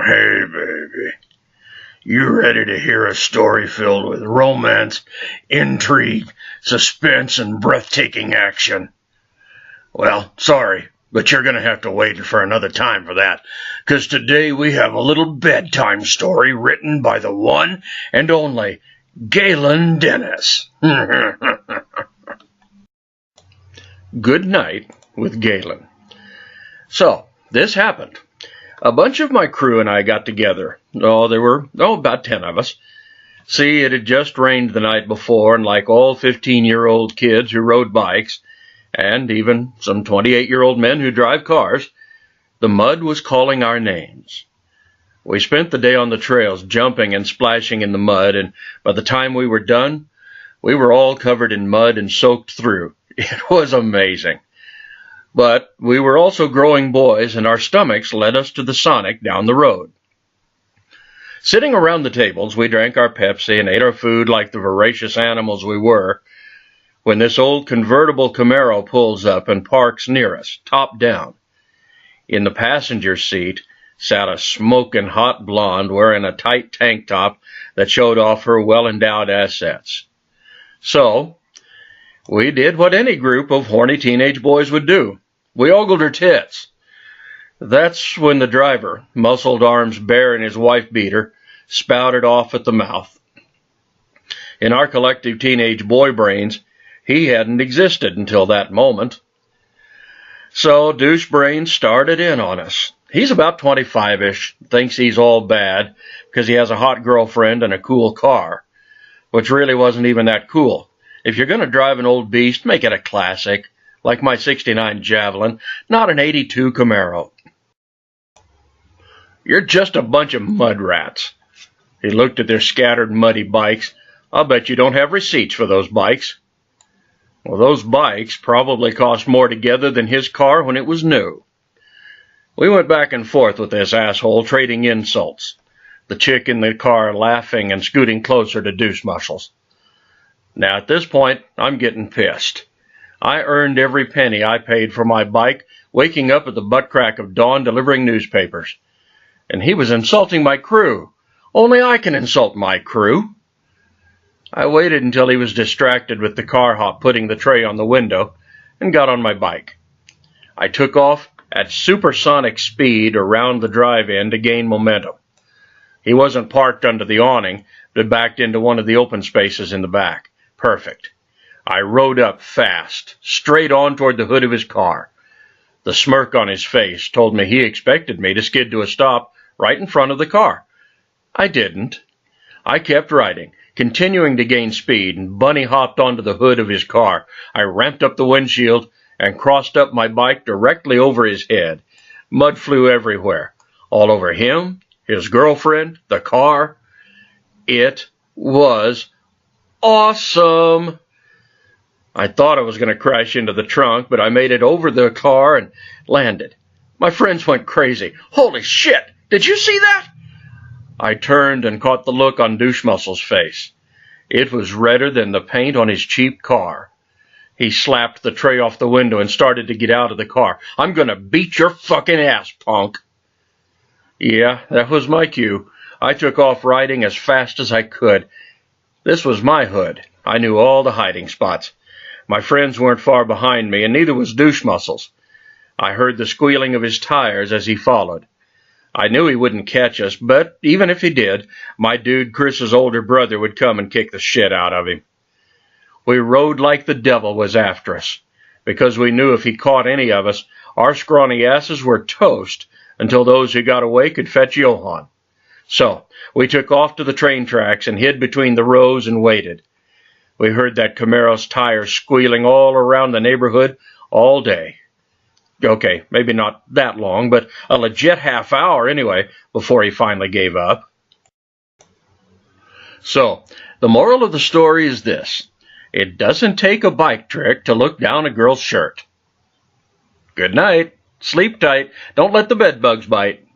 Hey, baby. You ready to hear a story filled with romance, intrigue, suspense, and breathtaking action? Well, sorry, but you're going to have to wait for another time for that, because today we have a little bedtime story written by the one and only Galen Dennis. Good night with Galen. So, this happened. A bunch of my crew and I got together. There were about 10 of us. See, it had just rained the night before, and like all 15-year-old kids who rode bikes, and even some 28-year-old men who drive cars, the mud was calling our names. We spent the day on the trails, jumping and splashing in the mud, and by the time we were done, we were all covered in mud and soaked through. It was amazing. But we were also growing boys, and our stomachs led us to the Sonic down the road. Sitting around the tables, we drank our Pepsi and ate our food like the voracious animals we were, when this old convertible Camaro pulls up and parks near us, top down. In the passenger seat sat a smoking hot blonde wearing a tight tank top that showed off her well-endowed assets. So, we did what any group of horny teenage boys would do. We ogled her tits. That's when the driver, muscled arms bare in his wife beater, spouted off at the mouth. In our collective teenage boy brains, he hadn't existed until that moment. So douche brains started in on us. He's about 25-ish, thinks he's all bad because he has a hot girlfriend and a cool car, which really wasn't even that cool. If you're going to drive an old beast, make it a classic, like my '69 Javelin, not an '82 Camaro. You're just a bunch of mud rats. He looked at their scattered muddy bikes. I'll bet you don't have receipts for those bikes. Well, those bikes probably cost more together than his car when it was new. We went back and forth with this asshole, trading insults. The chick in the car laughing and scooting closer to douche muscles. Now, at this point, I'm getting pissed. I earned every penny I paid for my bike, waking up at the butt crack of dawn delivering newspapers. And he was insulting my crew. Only I can insult my crew. I waited until he was distracted with the car hop putting the tray on the window and got on my bike. I took off at supersonic speed around the drive-in to gain momentum. He wasn't parked under the awning, but backed into one of the open spaces in the back. Perfect. I rode up fast, straight on toward the hood of his car. The smirk on his face told me he expected me to skid to a stop right in front of the car. I didn't. I kept riding, continuing to gain speed, and bunny hopped onto the hood of his car. I ramped up the windshield and crossed up my bike directly over his head. Mud flew everywhere, all over him, his girlfriend, the car. It was awesome. I thought I was going to crash into the trunk, but I made it over the car and landed. My friends went crazy. Holy shit! Did you see that? I turned and caught the look on Douche Muscle's face. It was redder than the paint on his cheap car. He slapped the tray off the window and started to get out of the car. I'm going to beat your fucking ass, punk. Yeah, that was my cue. I took off riding as fast as I could. This was my hood. I knew all the hiding spots. My friends weren't far behind me, and neither was Douche Muscles. I heard the squealing of his tires as he followed. I knew he wouldn't catch us, but even if he did, my dude Chris's older brother would come and kick the shit out of him. We rode like the devil was after us, because we knew if he caught any of us, our scrawny asses were toast until those who got away could fetch Johann. So, we took off to the train tracks and hid between the rows and waited. We heard that Camaro's tires squealing all around the neighborhood all day. Okay, maybe not that long, but a legit half hour anyway, before he finally gave up. So, the moral of the story is this. It doesn't take a bike trick to look down a girl's shirt. Good night. Sleep tight. Don't let the bed bugs bite.